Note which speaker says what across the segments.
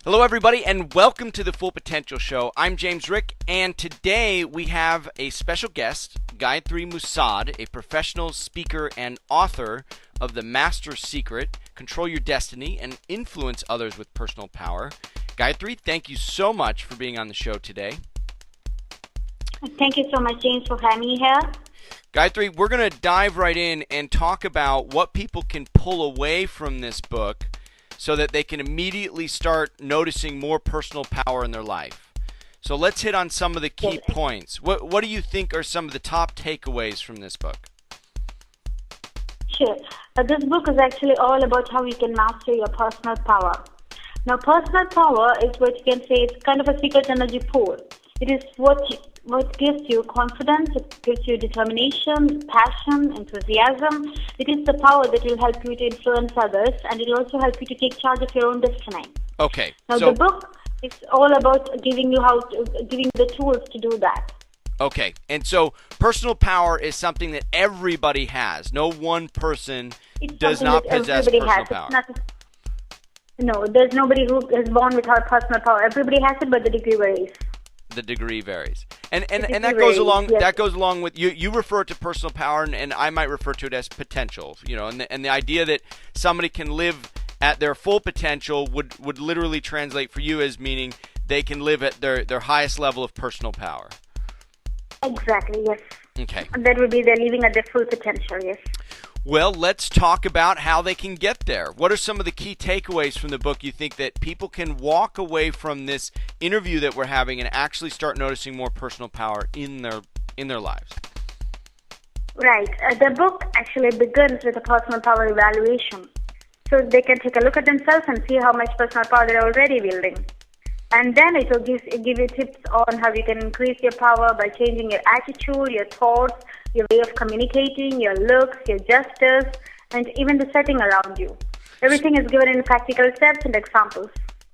Speaker 1: Hello, everybody, and welcome to the Full Potential Show. I'm James Rick, and today we have a special guest, Gayathri Moosad, a professional speaker and author of The Master Secret, Control Your Destiny, and Influence Others with Personal Power. Gayathri, thank you so much for being on the show today.
Speaker 2: Thank you so much, James, for having me here.
Speaker 1: Gayathri, we're going to dive right in and talk about what people can pull away from this book so that they can immediately start noticing more personal power in their life. So let's hit on some of the key points. What do you think are some of the top takeaways from this book?
Speaker 2: Sure. This book is actually all about how you can master your personal power. Now, personal power is what you can say it's kind of a secret energy pool. It is what gives you confidence, it gives you determination, passion, enthusiasm. It is the power that will help you to influence others, and it will also help you to take charge of your own destiny.
Speaker 1: Okay.
Speaker 2: Now, the book is all about giving the tools to do that.
Speaker 1: Okay. And so personal power is something that everybody has. No one person does not possess personal power.
Speaker 2: No, there's nobody who is born without personal power. Everybody has it, but the degree varies.
Speaker 1: The degree varies, and that goes along. Yes. That goes along with you. You refer to personal power, and I might refer to it as potential. You know, and the idea that somebody can live at their full potential would literally translate for you as meaning they can live at their highest level of personal power.
Speaker 2: Exactly. Yes.
Speaker 1: Okay.
Speaker 2: That would be they're living at their full potential. Yes.
Speaker 1: Well, let's talk about how they can get there. What are some of the key takeaways from the book you think that people can walk away from this interview that we're having and actually start noticing more personal power in their lives?
Speaker 2: Right. The book actually begins with a personal power evaluation. So they can take a look at themselves and see how much personal power they're already wielding. And then it will give you tips on how you can increase your power by changing your attitude, your thoughts, your way of communicating, your looks, your gestures, and even the setting around you. Everything is given in practical steps and examples.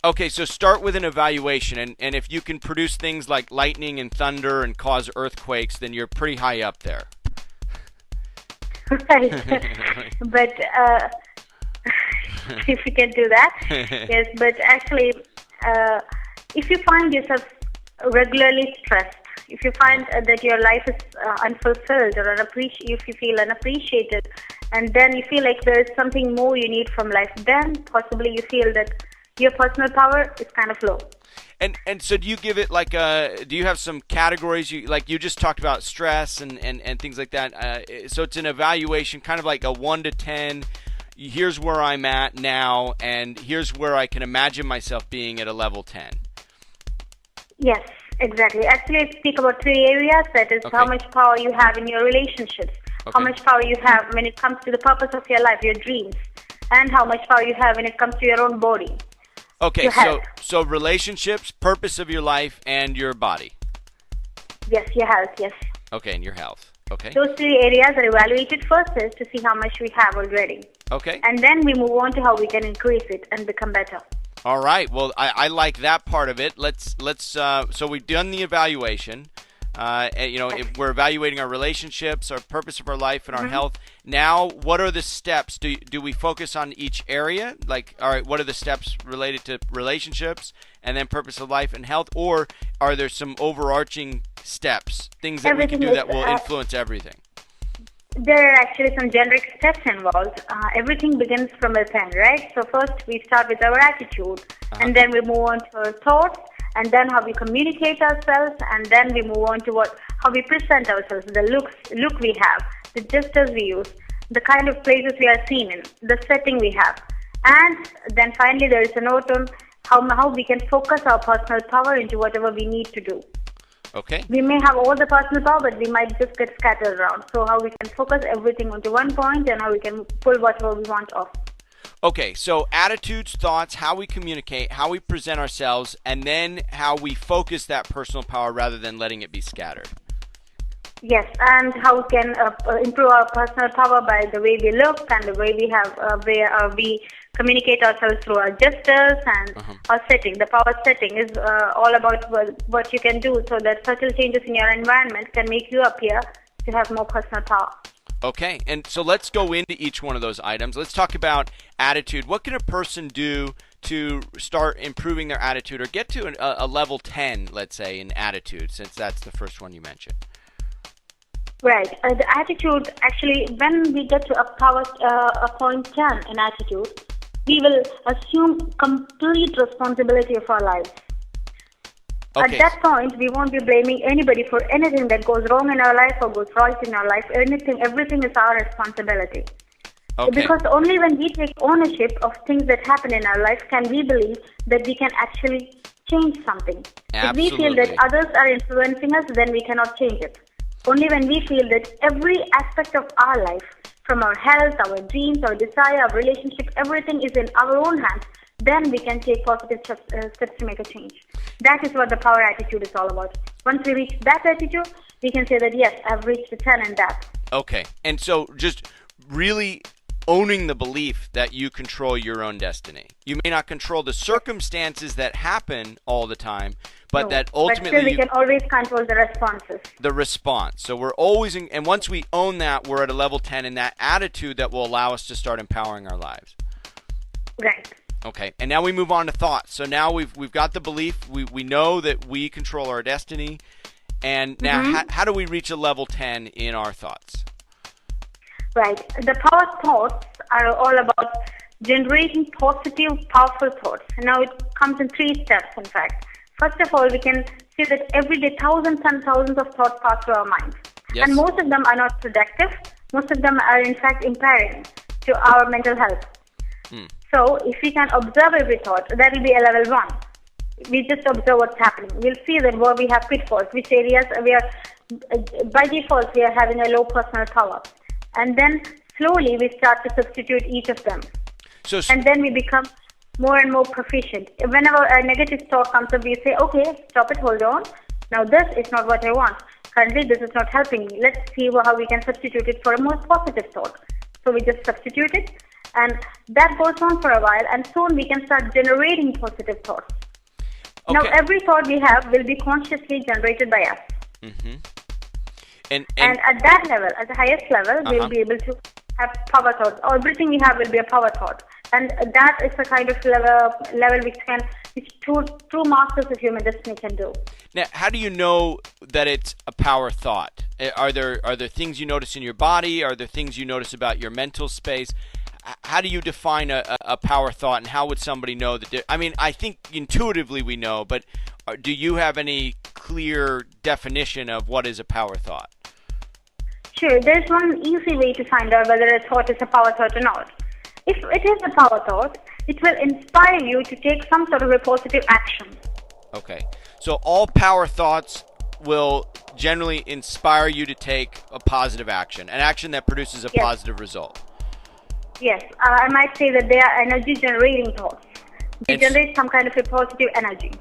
Speaker 1: Okay, so start with an evaluation, and if you can produce things like lightning and thunder and cause earthquakes, then you're pretty high up there.
Speaker 2: Right. But if you can do that, yes, but actually, if you find yourself regularly stressed, if you find that your life is unfulfilled or if you feel unappreciated, and then you feel like there is something more you need from life, then possibly you feel that your personal power is kind of low.
Speaker 1: And so do you give it like do you have some categories? You just talked about stress and things like that. So it's an evaluation, kind of like a 1 to 10. Here's where I'm at now, and here's where I can imagine myself being at a level 10.
Speaker 2: Yes, exactly. Actually, I speak about 3 areas. That is how much power you have in your relationships, how much power you have when it comes to the purpose of your life, your dreams, and how much power you have when it comes to your own body.
Speaker 1: Okay, so relationships, purpose of your life, and your body.
Speaker 2: Yes, your health, yes.
Speaker 1: Okay, and your health. Okay.
Speaker 2: Those 3 areas are evaluated first is to see how much we have already.
Speaker 1: Okay.
Speaker 2: And then we move on to how we can increase it and become better.
Speaker 1: All right. Well, I like that part of it. Let's so we've done the evaluation. We're evaluating our relationships, our purpose of our life, and our health. Now, what are the steps? Do we focus on each area? Like, all right, what are the steps related to relationships and then purpose of life and health? Or are there some overarching steps, things that we can do that will influence everything?
Speaker 2: There are actually some generic steps involved. Everything begins from within, right? So first we start with our attitude, and then we move on to our thoughts, and then how we communicate ourselves, and then we move on to how we present ourselves, the look we have, the gestures we use, the kind of places we are seen in, the setting we have. And then finally there is a note on how we can focus our personal power into whatever we need to do.
Speaker 1: Okay.
Speaker 2: We may have all the personal power, but we might just get scattered around. So how we can focus everything onto one point and how we can pull whatever we want off.
Speaker 1: Okay, so attitudes, thoughts, how we communicate, how we present ourselves, and then how we focus that personal power rather than letting it be scattered.
Speaker 2: Yes, and how we can improve our personal power by the way we look and the way we communicate ourselves through our gestures and our setting. The power setting is all about what you can do so that subtle changes in your environment can make you appear to have more personal power.
Speaker 1: Okay, and so let's go into each one of those items. Let's talk about attitude. What can a person do to start improving their attitude or get to a level 10, let's say, in attitude, since that's the first one you mentioned?
Speaker 2: Right. The attitude, actually, when we get to a point 10 in attitude, we will assume complete responsibility of our lives.
Speaker 1: Okay.
Speaker 2: At that point, we won't be blaming anybody for anything that goes wrong in our life or goes right in our life. Everything is our responsibility.
Speaker 1: Okay.
Speaker 2: Because only when we take ownership of things that happen in our life can we believe that we can actually change something.
Speaker 1: Absolutely.
Speaker 2: If we feel that others are influencing us, then we cannot change it. Only when we feel that every aspect of our life, from our health, our dreams, our desire, our relationship, everything is in our own hands, then we can take positive steps to make a change. That is what the power attitude is all about. Once we reach that attitude, we can say that, yes, I've reached the 10 in that.
Speaker 1: Okay. And so just really owning the belief that you control your own destiny. You may not control the circumstances that happen all the time, but that ultimately
Speaker 2: but still we can always control the responses.
Speaker 1: The response. So we're always and once we own that, we're at a level 10 in that attitude that will allow us to start empowering our lives.
Speaker 2: Right.
Speaker 1: Okay. And now we move on to thoughts. So now we've got the belief, we know that we control our destiny, and now how do we reach a level 10 in our thoughts?
Speaker 2: Right. The power thoughts are all about generating positive, powerful thoughts. Now it comes in 3 steps, in fact. First of all, we can see that every day thousands and thousands of thoughts pass through our minds.
Speaker 1: Yes.
Speaker 2: And most of them are not productive. Most of them are, in fact, impairing to our mental health. So if we can observe every thought, that will be a level 1. We just observe what's happening. We'll see that where we have pitfalls, which areas we are, by default, we are having a low personal power. And then slowly we start to substitute each of them. And then we become more and more proficient. Whenever a negative thought comes up, we say, okay, stop it, hold on. Now this is not what I want. Currently this is not helping me. Let's see how we can substitute it for a more positive thought. So we just substitute it, and that goes on for a while, and soon we can start generating positive thoughts. Okay. Now every thought we have will be consciously generated by us.
Speaker 1: Mm-hmm.
Speaker 2: And at that level, at the highest level, we'll be able to have power thoughts. Everything we have will be a power thought. And that is the kind of level which true masters of human destiny can do.
Speaker 1: Now, how do you know that it's a power thought? Are there things you notice in your body? Are there things you notice about your mental space? How do you define a power thought, and how would somebody know that? I mean, I think intuitively we know, but do you have any clear definition of what is a power thought?
Speaker 2: Sure. There's one easy way to find out whether a thought is a power thought or not. If it is a power thought, it will inspire you to take some sort of a positive action.
Speaker 1: Okay. So all power thoughts will generally inspire you to take a positive action, an action that produces a positive result.
Speaker 2: Yes. I might say that they are energy-generating thoughts. They generate some kind of a positive energy.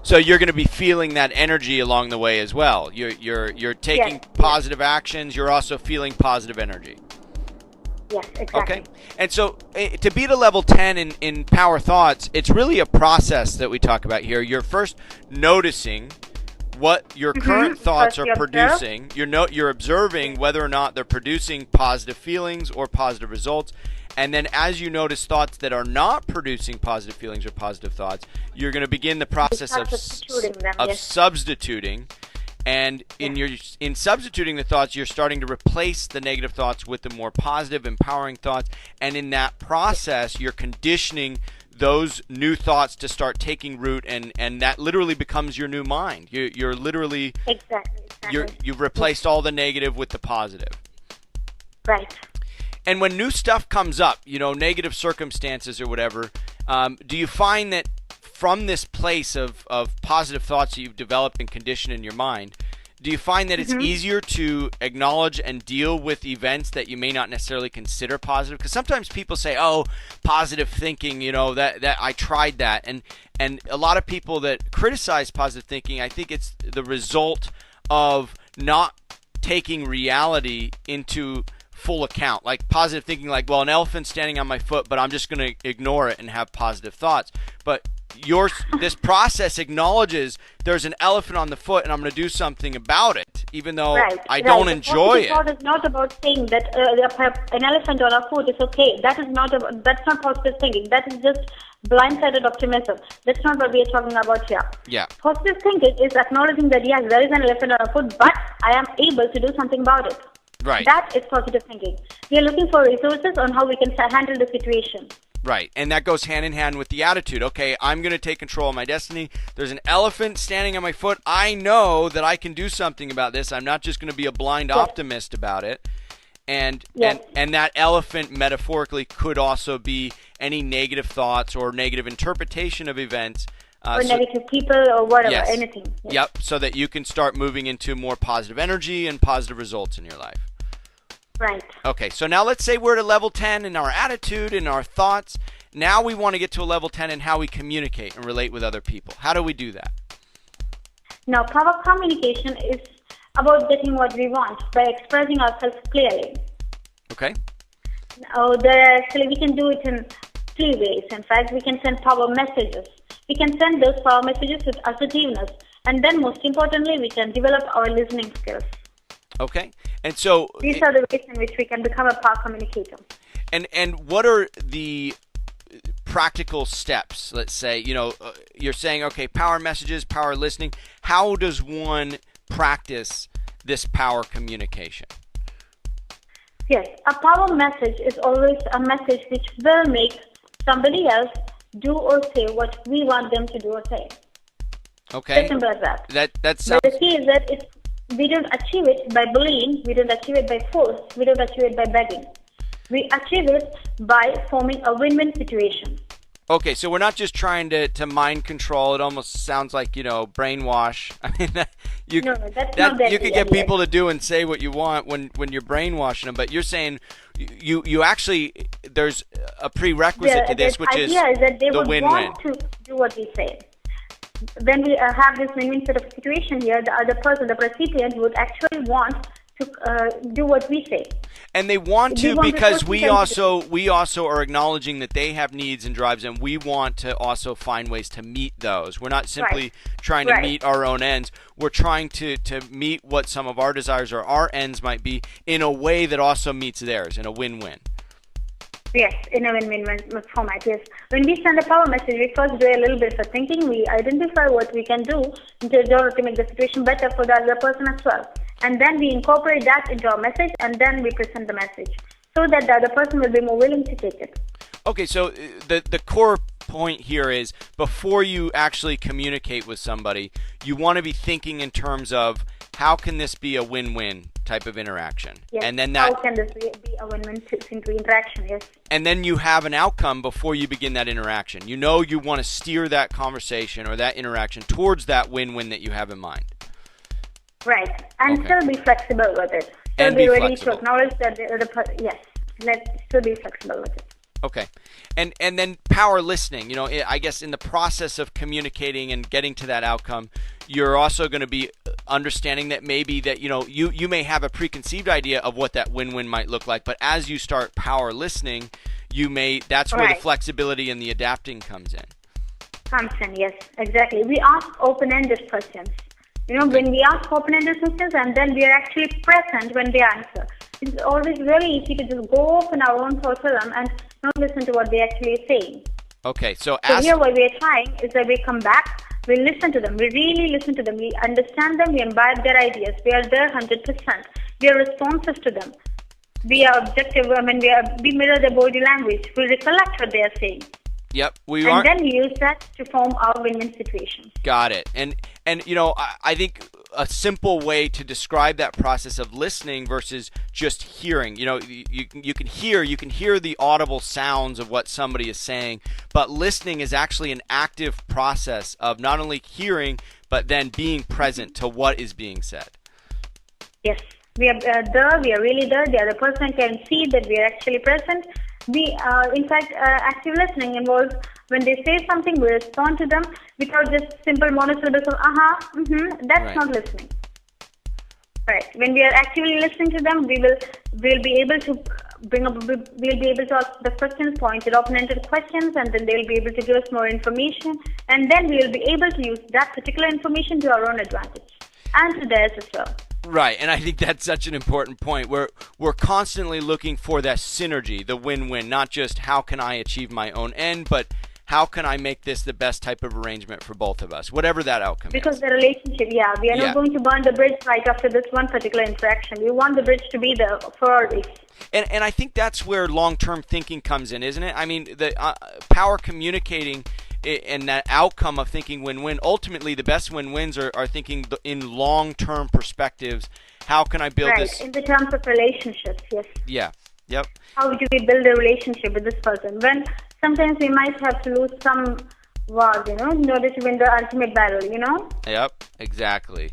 Speaker 1: So you're going to be feeling that energy along the way as well. You're taking positive actions. You're also feeling positive energy.
Speaker 2: Yes, exactly.
Speaker 1: Okay. And so to be to level 10 in power thoughts, it's really a process that we talk about here. You're first noticing what your current thoughts are producing. You're observing whether or not they're producing positive feelings or positive results. And then as you notice thoughts that are not producing positive feelings or positive thoughts, you're going to begin the process of substituting. And in substituting the thoughts, you're starting to replace the negative thoughts with the more positive, empowering thoughts. And in that process, you're conditioning those new thoughts to start taking root, and that literally becomes your new mind. You're literally you've replaced all the negative with the positive.
Speaker 2: Right.
Speaker 1: And when new stuff comes up, negative circumstances or whatever, do you find that from this place of positive thoughts that you've developed and conditioned in your mind, do you find that it's easier to acknowledge and deal with events that you may not necessarily consider positive? Because sometimes people say, "Oh, positive thinking, that I tried that," and a lot of people that criticize positive thinking, I think it's the result of not taking reality into full account. Like positive thinking, like, well, an elephant's standing on my foot, but I'm just going to ignore it and have positive thoughts. But this process acknowledges there's an elephant on the foot and I'm going to do something about it. even though
Speaker 2: Right.
Speaker 1: I don't enjoy
Speaker 2: it. Thought is not about saying that an elephant on our foot is okay. That's not positive thinking. That is just blindsided optimism. That's not what we are talking about here.
Speaker 1: Yeah.
Speaker 2: Positive thinking is acknowledging that yes, there is an elephant on our foot, but I am able to do something about it.
Speaker 1: Right.
Speaker 2: That is positive thinking. We are looking for resources on how we can handle the situation.
Speaker 1: Right, and that goes hand in hand with the attitude. Okay, I'm going to take control of my destiny. There's an elephant standing on my foot. I know that I can do something about this. I'm not just going to be a blind optimist about it. And that elephant metaphorically could also be any negative thoughts or negative interpretation of events.
Speaker 2: Or negative people or whatever, anything.
Speaker 1: Yes. Yep, so that you can start moving into more positive energy and positive results in your life.
Speaker 2: Right.
Speaker 1: Okay, so now let's say we're at a level 10 in our attitude and our thoughts. Now we want to get to a level 10 in how we communicate and relate with other people. How do we do that?
Speaker 2: Now, power communication is about getting what we want by expressing ourselves clearly.
Speaker 1: Okay.
Speaker 2: We can do it in 3 ways. In fact, we can send power messages. We can send those power messages with assertiveness. And then most importantly, we can develop our listening skills.
Speaker 1: Okay. And so
Speaker 2: these are the ways in which we can become a power communicator.
Speaker 1: And what are the practical steps? Let's say, you're saying, okay, power messages, power listening. How does one practice this power communication?
Speaker 2: Yes, a power message is always a message which will make somebody else do or say what we want them to do or say.
Speaker 1: Okay.
Speaker 2: As simple as that.
Speaker 1: That sounds...
Speaker 2: But the key is that we don't achieve it by bullying, we don't achieve it by force, we don't achieve it by begging. We achieve it by forming a win-win situation.
Speaker 1: Okay, so we're not just trying to mind control. It almost sounds like, brainwash. I mean, you could get people to do and say what you want when you're brainwashing them, but you're saying you actually, there's a prerequisite to this, which is
Speaker 2: the idea is that they
Speaker 1: the
Speaker 2: would
Speaker 1: win-win.
Speaker 2: want to do what we say. When we have this win-win sort of situation here, the other person, the recipient, would actually want to do what we say.
Speaker 1: And they want to because we also are acknowledging that they have needs and drives, and we want to also find ways to meet those. We're not simply trying to meet our own ends. We're trying to meet what some of our desires or our ends might be in a way that also meets theirs, in a win-win.
Speaker 2: Yes, in a win-win format, yes. When we send a power message, we first do a little bit of thinking. We identify what we can do in order to make the situation better for the other person as well. And then we incorporate that into our message, and then we present the message so that the other person will be more willing to take it.
Speaker 1: Okay, so the core point here is before you actually communicate with somebody, you want to be thinking in terms of how can this be a win-win type of interaction?
Speaker 2: Yes.
Speaker 1: And then
Speaker 2: how can this be a win-win interaction? Yes.
Speaker 1: And then you have an outcome before you begin that interaction. You want to steer that conversation or that interaction towards that win-win that you have in mind.
Speaker 2: Right, and still be flexible with it. Still be ready to acknowledge that the other person. Yes, let's still be flexible with it.
Speaker 1: Okay, and then power listening. I guess in the process of communicating and getting to that outcome, you're also going to be understanding that maybe that you may have a preconceived idea of what that win-win might look like, but as you start power listening, that's where the flexibility and the adapting comes in.
Speaker 2: Yes, exactly. We ask open-ended questions. When we ask open-ended questions and then we are actually present when they answer. It's always really easy to just go off in our own thoughts and not listen to what they actually are saying.
Speaker 1: Okay, so
Speaker 2: here what we are trying is that we come back, we listen to them, we really listen to them, we understand them, we imbibe their ideas, we are there 100%. We are responsive to them. We are objective, we mirror their body language, we recollect what they are saying.
Speaker 1: Yep,
Speaker 2: and then we use that to form our win-win situation.
Speaker 1: Got it. And I think a simple way to describe that process of listening versus just hearing. You can hear the audible sounds of what somebody is saying, but listening is actually an active process of not only hearing but then being present to what is being said.
Speaker 2: Yes, we are there. We are really there. The other person can see that we are actually present. In fact, active listening involves when they say something, we respond to them without just simple monosyllables of That's not listening. Right. When we are actively listening to them, we'll be able to ask the questions, pointed open-ended questions, and then they'll be able to give us more information, and then we'll be able to use that particular information to our own advantage and to theirs as well.
Speaker 1: Right, and I think that's such an important point. We're constantly looking for that synergy, the win-win, not just how can I achieve my own end, but how can I make this the best type of arrangement for both of us, whatever that outcome
Speaker 2: Because
Speaker 1: is.
Speaker 2: the relationship, we are not going to burn the bridge right after this one particular interaction. We want the bridge to be there for always.
Speaker 1: And I think that's where long-term thinking comes in, isn't it? I mean, the power communicating and that outcome of thinking win-win, ultimately the best win-wins are thinking in long-term perspectives. How can I build this?
Speaker 2: Right, in the terms of relationships, yes.
Speaker 1: Yeah, yep.
Speaker 2: How do we build a relationship with this person? When sometimes we might have to lose some wars, in order to win the ultimate battle,
Speaker 1: Yep, exactly.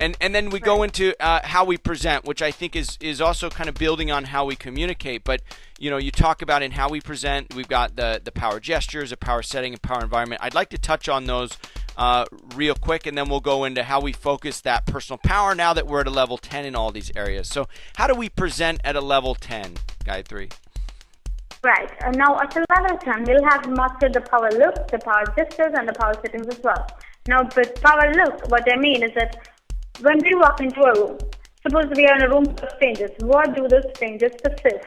Speaker 1: And then we go into how we present, which I think is also kind of building on how we communicate. But, you talk about in how we present, we've got the power gestures, the power setting, and power environment. I'd like to touch on those real quick, and then we'll go into how we focus that personal power now that we're at a level 10 in all these areas. So how do we present at a level 10, Gayathri?
Speaker 2: Right. Now, at a level 10, we'll have mastered the power look, the power gestures, and the power settings as well. Now, with power look, what I mean is that when we walk into a room, suppose we are in a room of strangers, what do the strangers possess?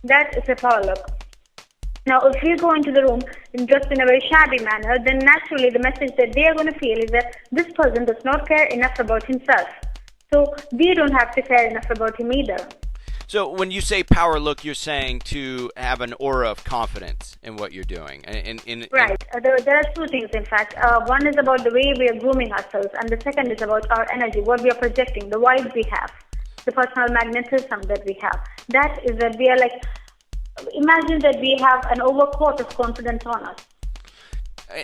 Speaker 2: That is a power look. Now, if we go into the room just in a very shabby manner, then naturally the message that they are going to feel is that this person does not care enough about himself. So we don't have to care enough about him either.
Speaker 1: So when you say power look, you're saying to have an aura of confidence in what you're doing.
Speaker 2: Right. There are two things, in fact. One is about the way we are grooming ourselves, and the second is about our energy, what we are projecting, the vibe we have, the personal magnetism that we have. That is that we are like, imagine that we have an overcoat of confidence on us.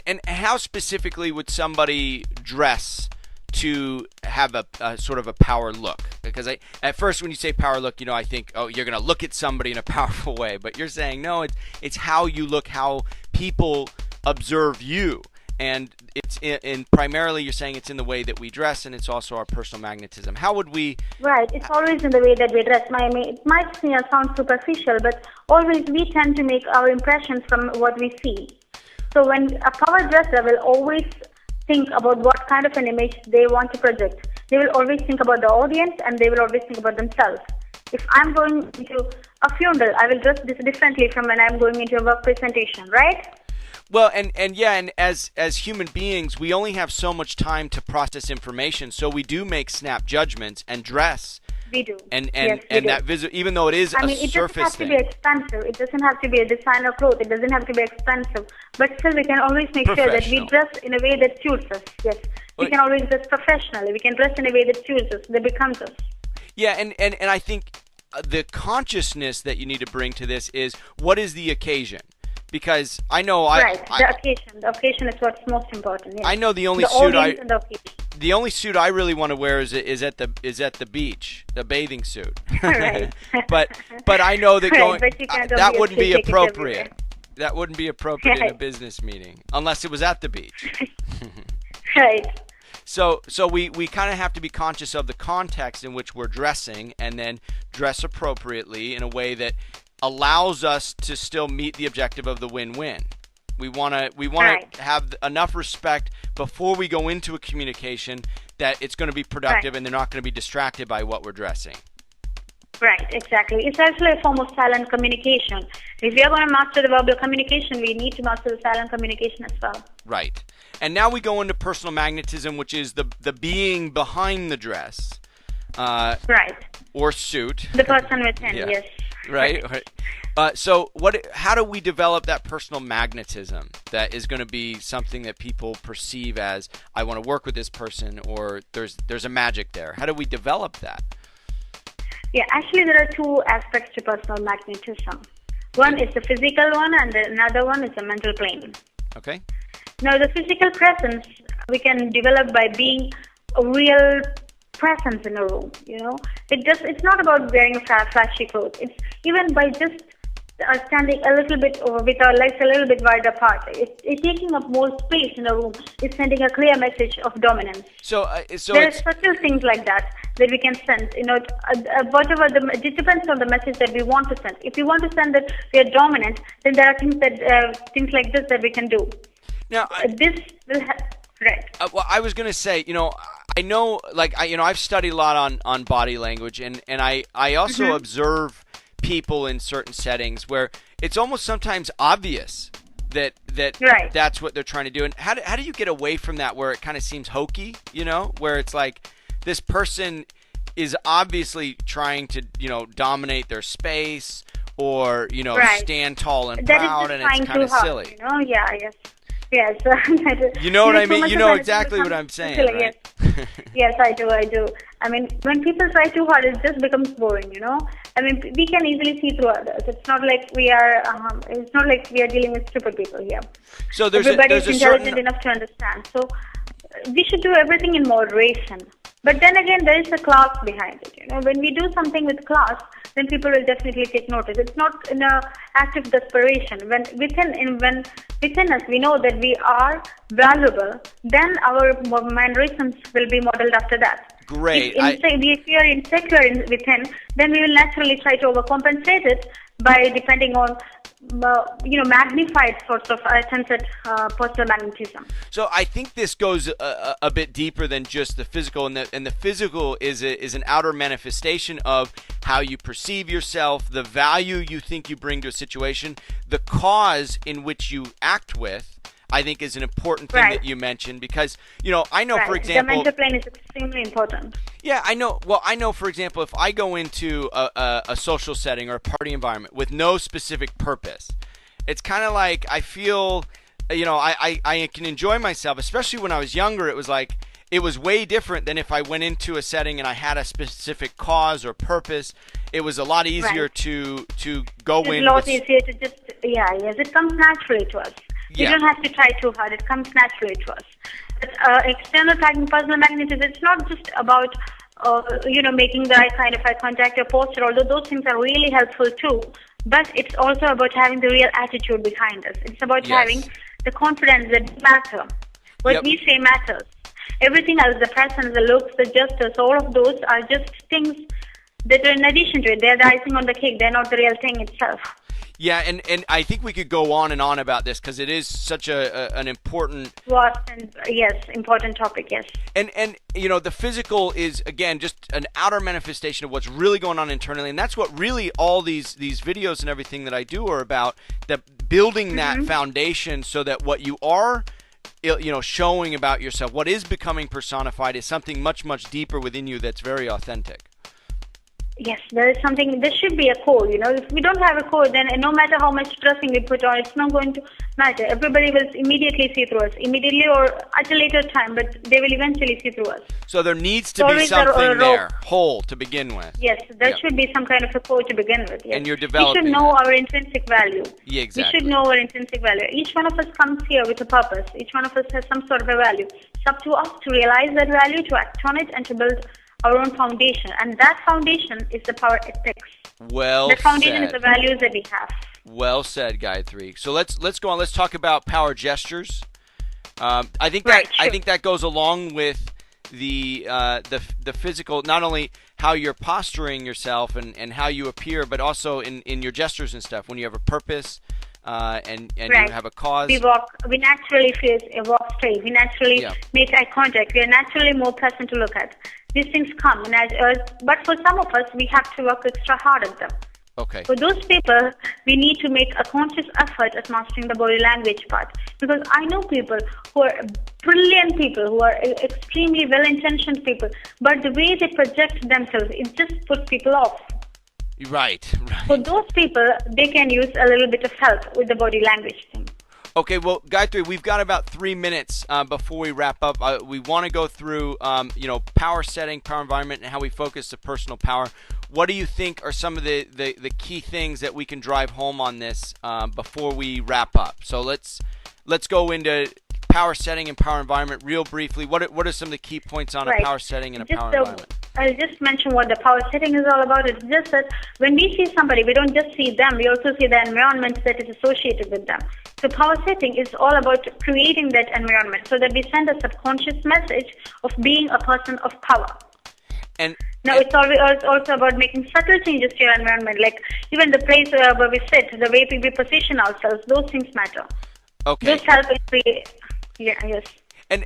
Speaker 1: And how specifically would somebody dress to have a sort of a power look? Because at first when you say power look, I think, oh, you're going to look at somebody in a powerful way. But you're saying, no, it's how you look, how people observe you. And it's primarily you're saying it's in the way that we dress, and it's also our personal magnetism. How would we...
Speaker 2: Right, it's always in the way that we dress. It might sound superficial, but always we tend to make our impressions from what we see. So when a power dresser will always think about what kind of an image they want to project. They will always think about the audience, and they will always think about themselves. If I'm going into a funeral, I will dress this differently from when I'm going into a work presentation, right?
Speaker 1: Well, and as human beings, we only have so much time to process information, so we do make snap judgments and dress.
Speaker 2: We do.
Speaker 1: And
Speaker 2: yes, we do.
Speaker 1: that even though it is a surface thing.
Speaker 2: It doesn't have to be expensive. It doesn't have to be a designer clothes. It doesn't have to be expensive. But still, we can always make sure that we dress in a way that suits us. Yes. We can always dress professionally. We can dress in a way that suits us, that becomes us.
Speaker 1: Yeah, and I think the consciousness that you need to bring to this is, what is the occasion? Because I know
Speaker 2: the occasion is what's most important. Yes.
Speaker 1: I know the only suit I really want to wear is at the beach, the bathing suit.
Speaker 2: Right.
Speaker 1: but I know that that wouldn't be appropriate.
Speaker 2: Everywhere.
Speaker 1: That wouldn't be appropriate in a business meeting unless it was at the beach.
Speaker 2: Right.
Speaker 1: So we kind of have to be conscious of the context in which we're dressing, and then dress appropriately in a way that allows us to still meet the objective of the win-win. We want to have enough respect before we go into a communication that it's going to be productive, and they're not going to be distracted by what we're dressing.
Speaker 2: Right, exactly. It's actually a form of silent communication. If we are going to master the verbal communication, we need to master the silent communication as well.
Speaker 1: Right. And now we go into personal magnetism, which is the being behind the dress.
Speaker 2: Right.
Speaker 1: Or suit.
Speaker 2: The person within, yes.
Speaker 1: Right. So how do we develop that personal magnetism that is going to be something that people perceive as, I want to work with this person, or there's a magic there? How do we develop that?
Speaker 2: Yeah, actually there are two aspects to personal magnetism. One is the physical one, and another one is the mental plane.
Speaker 1: Okay.
Speaker 2: Now the physical presence we can develop by being a real presence in a room, It's not about wearing flashy clothes. It's even by just standing a little bit with our legs a little bit wide apart. It's taking up more space in a room. It's sending a clear message of dominance.
Speaker 1: So
Speaker 2: there are subtle things like that we can send. Whatever it depends on the message that we want to send. If we want to send that we are dominant, then there are things like this that we can do.
Speaker 1: Now,
Speaker 2: this will right.
Speaker 1: Well, I was going to say, I know, like, I've studied a lot on body language, and I also observe people in certain settings where it's almost sometimes obvious that
Speaker 2: Right.
Speaker 1: that's what they're trying to do. And how do you get away from that where it kind of seems hokey, where it's like this person is obviously trying to, dominate their space or,
Speaker 2: Right.
Speaker 1: stand tall and
Speaker 2: That is
Speaker 1: proud,
Speaker 2: just
Speaker 1: and
Speaker 2: trying
Speaker 1: it's kind of
Speaker 2: too hard,
Speaker 1: silly.
Speaker 2: Yeah, yes. Yes.
Speaker 1: You know what I
Speaker 2: so
Speaker 1: mean?
Speaker 2: much
Speaker 1: You
Speaker 2: of
Speaker 1: know
Speaker 2: it
Speaker 1: exactly what
Speaker 2: becomes
Speaker 1: I'm saying,
Speaker 2: silly,
Speaker 1: right?
Speaker 2: Yes. Yes, I do. I mean, when people try too hard, it just becomes boring, I mean, we can easily see through others. It's not like we are dealing with stupid people here.
Speaker 1: So
Speaker 2: Everybody
Speaker 1: there's
Speaker 2: is intelligent enough to understand. So we should do everything in moderation. But then again, there is a class behind it. When we do something with class, then people will definitely take notice. It's not in a act of desperation. When within us we know that we are valuable, then our mannerisms will be modeled after that.
Speaker 1: Great.
Speaker 2: If we are insecure within, then we will naturally try to overcompensate it by depending on magnified sorts of attempts at personal magnetism.
Speaker 1: So I think this goes a bit deeper than just the physical, and the physical is an outer manifestation of how you perceive yourself, the value you think you bring to a situation, the cause in which you act with. I think is an important thing that you mentioned because, I know, for example,
Speaker 2: the mental plane is extremely important.
Speaker 1: Yeah, I know. Well, I know, for example, if I go into a social setting or a party environment with no specific purpose, it's kind of like I feel, I can enjoy myself, especially when I was younger. It was way different than if I went into a setting and I had a specific cause or purpose. It was a lot easier to go in.
Speaker 2: It's a lot easier to just, it comes naturally to us.
Speaker 1: Yeah.
Speaker 2: You don't have to try too hard. It comes naturally to us. But external personal magnetism, it's not just about, making the right kind of eye contact or posture, although those things are really helpful too. But it's also about having the real attitude behind us. It's about having the confidence that matter. What we say matters. Everything else, the presence, the looks, the gestures, all of those are just things that are in addition to it. They're the icing on the cake. They're not the real thing itself.
Speaker 1: Yeah, and I think we could go on and on about this because it is such an important...
Speaker 2: important topic, yes.
Speaker 1: And the physical is, again, just an outer manifestation of what's really going on internally, and that's what really all these videos and everything that I do are about, that building that foundation so that what you are, showing about yourself, what is becoming personified is something much, much deeper within you that's very authentic.
Speaker 2: Yes, there should be a core, If we don't have a core, then no matter how much dressing we put on, it's not going to matter. Everybody will immediately see through us, immediately or at a later time, but they will eventually see through us.
Speaker 1: So there needs to be something there, whole, to begin with.
Speaker 2: Yes, there should be some kind of a core to begin with, yes.
Speaker 1: And you're developing
Speaker 2: We should know our intrinsic value.
Speaker 1: Yeah, exactly.
Speaker 2: We should know our intrinsic value. Each one of us comes here with a purpose. Each one of us has some sort of a value. It's up to us to realize that value, to act on it, and to build our own foundation, and that foundation is the power ethics.
Speaker 1: Well said.
Speaker 2: The foundation is the values that we have.
Speaker 1: Well said, Gayathri. So let's go on. Let's talk about power gestures. I think that goes along with the physical, not only how you're posturing yourself and how you appear, but also in your gestures and stuff. When you have a purpose and you have a cause.
Speaker 2: We naturally walk straight. We naturally make eye contact. We are naturally more pleasant to look at. These things come, but for some of us, we have to work extra hard at them.
Speaker 1: Okay.
Speaker 2: For those people, we need to make a conscious effort at mastering the body language part. Because I know people who are brilliant people, who are extremely well-intentioned people, but the way they project themselves, it just puts people off.
Speaker 1: Right.
Speaker 2: For those people, they can use a little bit of help with the body language thing.
Speaker 1: Okay, well, Gayathri, we've got about 3 minutes before we wrap up. We want to go through, power setting, power environment, and how we focus the personal power. What do you think are some of the key things that we can drive home on this before we wrap up? So let's go into power setting and power environment real briefly. What are some of the key points on a power setting and a power environment?
Speaker 2: I'll just mention what the power setting is all about. It's just that when we see somebody, we don't just see them, we also see the environment that is associated with them. So power setting is all about creating that environment so that we send a subconscious message of being a person of power. It's also about making subtle changes to your environment, like even the place where we sit, the way we position ourselves, those things matter.
Speaker 1: Okay.
Speaker 2: Those help in create. Yeah, yes.
Speaker 1: And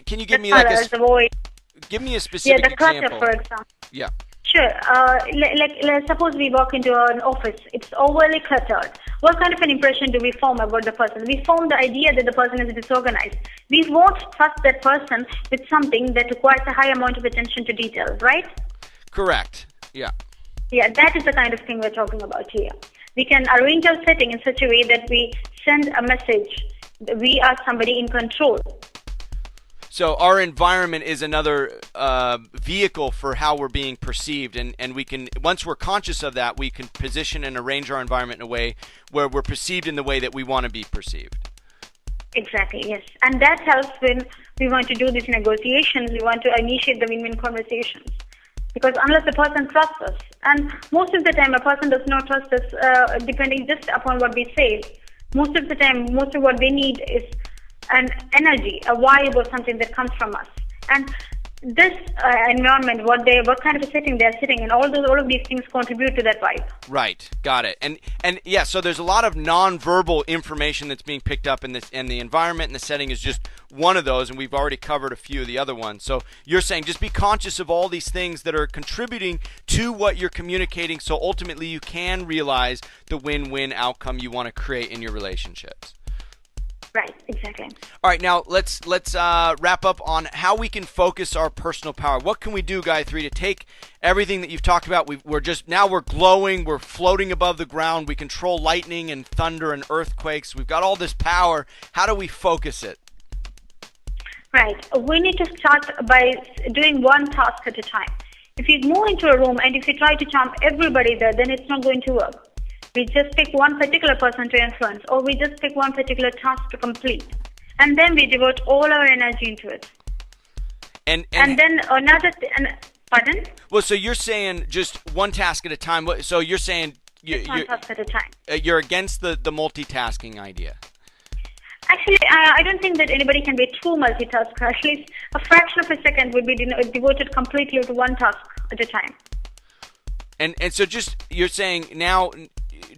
Speaker 1: can you give me
Speaker 2: the voice.
Speaker 1: give me a
Speaker 2: Yeah,
Speaker 1: specific
Speaker 2: the clutter,
Speaker 1: example.
Speaker 2: for example.
Speaker 1: Yeah.
Speaker 2: Sure. Let's suppose we walk into an office. It's overly cluttered. What kind of an impression do we form about the person? We form the idea that the person is disorganized. We won't trust that person with something that requires a high amount of attention to details, right?
Speaker 1: Correct. Yeah.
Speaker 2: Yeah, that is the kind of thing we're talking about here. We can arrange our setting in such a way that we send a message that we are somebody in control.
Speaker 1: So our environment is another vehicle for how we're being perceived, and we can, once we're conscious of that, we can position and arrange our environment in a way where we're perceived in the way that we want to be perceived.
Speaker 2: Exactly, yes. And that helps when we want to do these negotiations, we want to initiate the win-win conversations. Because unless the person trusts us, and most of the time a person does not trust us depending just upon what we say. Most of the time, most of what they need is an energy, a vibe or something that comes from us. And this environment, what kind of a setting they're sitting in, all of these things contribute to that vibe.
Speaker 1: Right, got it. And yeah, so there's a lot of nonverbal information that's being picked up in this, and the environment and the setting is just one of those, and we've already covered a few of the other ones. So you're saying just be conscious of all these things that are contributing to what you're communicating, so ultimately you can realize the win-win outcome you want to create in your relationships.
Speaker 2: Right, exactly.
Speaker 1: All right, now let's wrap up on how we can focus our personal power. What can we do, Gayathri, to take everything that you've talked about? We're glowing, we're floating above the ground, we control lightning and thunder and earthquakes. We've got all this power. How do we focus it?
Speaker 2: Right. We need to start by doing one task at a time. If you move into a room and if you try to charm everybody there, then it's not going to work. We just pick one particular person to influence, or we just pick one particular task to complete. And then we devote all our energy into it. And then another... Pardon?
Speaker 1: Well, so you're saying just one task at a time. So you're saying...
Speaker 2: one task at a time.
Speaker 1: You're against the multitasking idea.
Speaker 2: Actually, I don't think that anybody can be true multitasker. At least a fraction of a second would be devoted completely to one task at a time. And
Speaker 1: so just, you're saying now...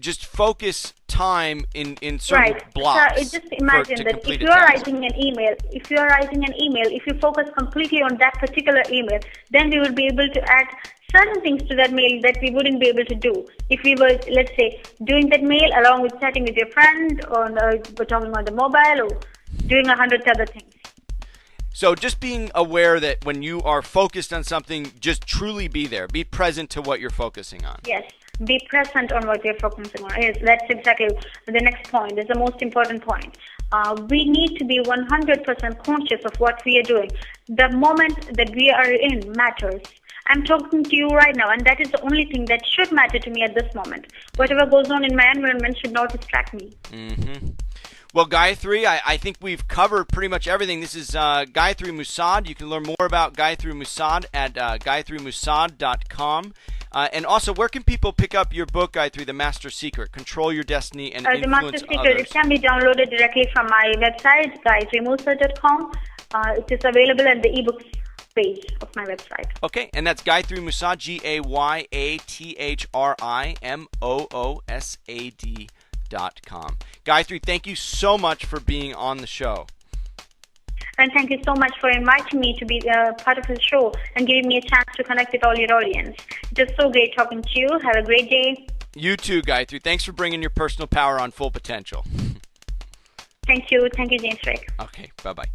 Speaker 1: just focus time in certain blocks.
Speaker 2: So just imagine that if you are writing an email, if you focus completely on that particular email, then we will be able to add certain things to that mail that we wouldn't be able to do if we were, let's say, doing that mail along with chatting with your friend, or we're talking on the mobile, or doing 100 other things.
Speaker 1: So just being aware that when you are focused on something, just truly be there. Be present to what you're focusing on.
Speaker 2: Yes. Be present on what you're focusing on. Yes, that's exactly the next point. It's the most important point. We need to be 100% conscious of what we are doing. The moment that we are in matters. I'm talking to you right now, and that is the only thing that should matter to me at this moment. Whatever goes on in my environment should not distract me. Mm-hmm.
Speaker 1: Well, Gayathri, I think we've covered pretty much everything. This is Gayathri Moosad. You can learn more about Gayathri Moosad at GayathriMoosad.com. And also, where can people pick up your book, Gayathri, The Master Secret, Control Your Destiny and Influence
Speaker 2: The Master Secret,
Speaker 1: Others?
Speaker 2: It can be downloaded directly from my website, GayathriMoosad.com. It is available at the ebooks page of my website.
Speaker 1: Okay, and that's Gayathri Moosad, GayathriMoosad.com. Gayathri, thank you so much for being on the show.
Speaker 2: And thank you so much for inviting me to be part of the show and giving me a chance to connect with all your audience. It was so great talking to you. Have a great day.
Speaker 1: You too, Gayathri. Thanks for bringing your personal power on full potential.
Speaker 2: Thank you. Thank you, James Rick.
Speaker 1: Okay, bye-bye.